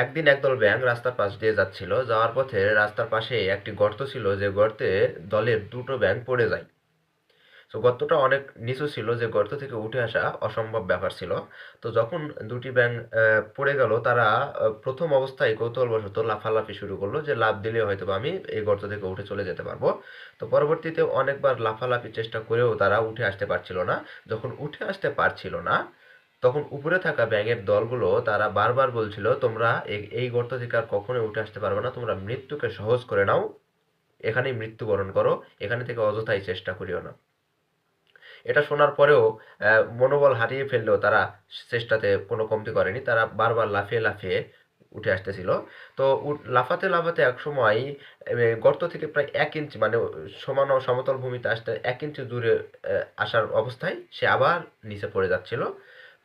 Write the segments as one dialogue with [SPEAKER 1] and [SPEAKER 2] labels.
[SPEAKER 1] একদিন একদল ব্যাঙ রাস্তার পাশ দিয়ে যাচ্ছিল। যাওয়ার পথে রাস্তার পাশে একটি গর্ত ছিল, যে গর্তে দলের দুটো ব্যাঙ পড়ে যায়। তো গর্তটা অনেক নিচু ছিল, যে গর্ত থেকে উঠে আসা অসম্ভব ব্যাপার ছিল। তো যখন দুটি ব্যাঙ পড়ে গেল, তারা প্রথম অবস্থায় কৌতূহলবশত লাফালাফি শুরু করলো, যে লাফ দিলে হয়তো বা আমি এই গর্ত থেকে উঠে চলে যেতে পারবো। তো পরবর্তীতে অনেকবার লাফালাফি চেষ্টা করেও তারা উঠে আসতে পারছিল না। যখন উঠে আসতে পারছিল না, তখন উপরে থাকা ব্যাঙের দলগুলো তারা বারবার বলছিল, তোমরা এই গর্ত থেকে আর কখনোই উঠে আসতে পারবে না, তোমরা মৃত্যুকে সহজ করে নাও, এখানেই মৃত্যুবরণ করো, এখানে থেকে অযথাই চেষ্টা করিও না। এটা শোনার পরেও মনোবল হারিয়ে ফেললেও তারা চেষ্টাতে কোনো কমতি করেনি। তারা বারবার লাফিয়ে লাফিয়ে উঠে আসতেছিল। তো লাফাতে লাফাতে একসময় গর্ত থেকে প্রায় 1 ইঞ্চি, মানে সমান ও সমতল ভূমিতে আসতে 1 ইঞ্চি দূরে আসার অবস্থায় সে আবার নিচে পড়ে যাচ্ছিল।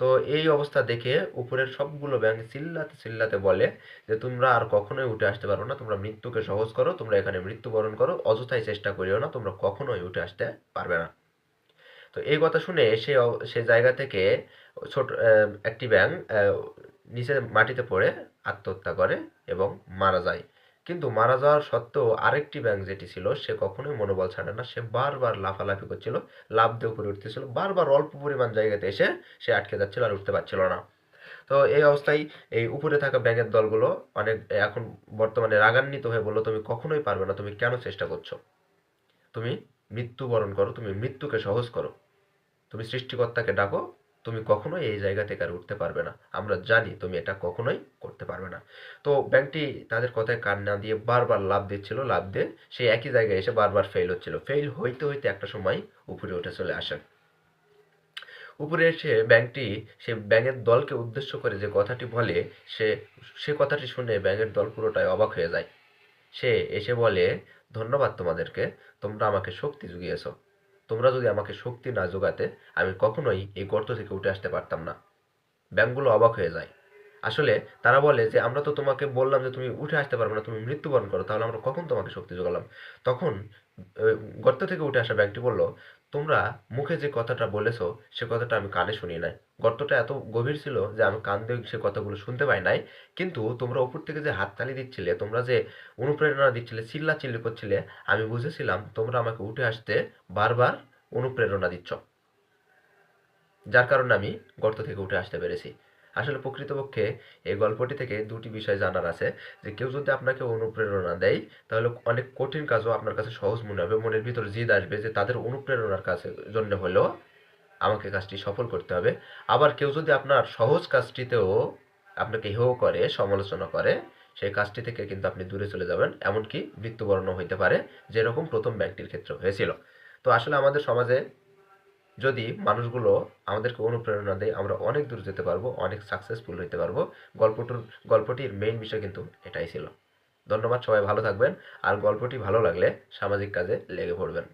[SPEAKER 1] তো এই অবস্থা দেখে উপরের সবগুলো ব্যাঙ চিল্লাতে চিল্লাতে বলে যে, তোমরা আর কখনোই উঠে আসতে পারো না, তোমরা মৃত্যুকে সহজ করো, তোমরা এখানে মৃত্যুবরণ করো, অযথাই চেষ্টা করিও না, তোমরা কখনোই উঠে আসতে পারবে না। তো এই কথা শুনে সে জায়গা থেকে ছোট একটি ব্যাঙ নিচে মাটিতে পড়ে আত্মহত্যা করে এবং মারা যায়। কিন্তু মারা যাওয়ার সত্ত্বেও আরেকটি ব্যাঙ যেটি ছিল, সে কখনোই মনোবল ছাড়ে না। সে বারবার লাফালাফি করছিল, লাফ দিয়ে উপরে উঠতেছিল, বারবার অল্প পরিমাণ জায়গাতে এসে সে আটকে যাচ্ছিল আর উঠতে পারছিল না। তো এই অবস্থায় এই উপরে থাকা ব্যাঙের দলগুলো অনেক এখন বর্তমানে রাগান্বিত হয়ে বলল, তুমি কখনোই পারবে না, তুমি কেন চেষ্টা করছো? তুমি মৃত্যুবরণ করো, তুমি মৃত্যুকে সহজ করো, তুমি সৃষ্টিকর্তাকে ডাকো, তুমি কখনোই এই জায়গা থেকে আর উঠতে পারবে না, আমরা জানি তুমি এটা কখনোই করতে পারবে না। তো ব্যাংকটি তাদের কথায় কান না দিয়ে বারবার লাফ দিচ্ছিল, লাফ দিয়ে সেই একই জায়গায় এসে বারবার ফেল হচ্ছিল। ফেল হইতে হইতে একটা সময় উপরে উঠে চলে আসে। উপরে এসে ব্যাংকটি সে ব্যাঙের দলকে উদ্দেশ্য করে যে কথাটি বলে, সে সে কথাটি শুনে ব্যাঙের দল পুরোটাই অবাক হয়ে যায়। সে এসে বলে, ধন্যবাদ তোমাদেরকে, তোমরা আমাকে শক্তি জুগিয়েছ। তোমরা যদি আমাকে শক্তি না জোগাতে, আমি কখনোই এই গর্ত থেকে উঠে আসতে পারতাম না। ব্যাঙগুলো অবাক হয়ে যায়। আসলে তারা বলে যে, আমরা তো তোমাকে বললাম যে তুমি উঠে আসতে পারবে না, তুমি মৃত্যুবরণ করো, তাহলে আমরা কখন তোমাকে শক্তি জোগালাম? তখন গর্ত থেকে উঠে আসা ব্যাঙটি বলল, তোমরা মুখে যে কথাটা বলেছো, সে কথাটা আমি কানে শুনি নাই। গর্তটা এত গভীর ছিল যে আমি কান দিয়ে সে কথাগুলো শুনতে পাই নাই। কিন্তু তোমরা উপর থেকে যে হাততালি দিচ্ছিলে, তোমরা যে অনুপ্রেরণা দিচ্ছিলে, চিল্লাচিল্লি করছিলে, আমি বুঝেছিলাম তোমরা আমাকে উঠে আসতে বারবার অনুপ্রেরণা দিচ্ছ, যার কারণে আমি গর্ত থেকে উঠে আসতে পেরেছি। আসলে প্রকৃতপক্ষে এই গল্পটি থেকে দুটি বিষয় জানার আছে, যে কেউ যদি আপনাকে অনুপ্রেরণা দেয়, তাহলে অনেক কঠিন কাজও আপনার কাছে সহজ মনে হবে, মনের ভিতরে জিদ আসবে যে তাদের অনুপ্রেরণার কাছে জন্য হলেও আমাকে কাজটি সফল করতে হবে। আবার কেউ যদি আপনার সহজ কাজটিতেও আপনাকে হেয় করে, সমালোচনা করে, সেই কাজটি থেকে কিন্তু আপনি দূরে চলে যাবেন, এমনকি মৃত্যুবরণও হইতে পারে, যেরকম প্রথম ব্যক্তির ক্ষেত্রে হয়েছিল। তো আসলে আমাদের সমাজে যদি মানুষগুলো আমাদেরকে অনুপ্রেরণা দেয়, আমরা অনেক দূর যেতে পারবো, অনেক সাকসেসফুল হইতে পারবো। গল্পটির মেইন বিষয় কিন্তু এটাই ছিল। ধন্যবাদ, সবাই ভালো থাকবেন। আর গল্পটি ভালো লাগলে সামাজিক কাজে লেগে পড়বেন।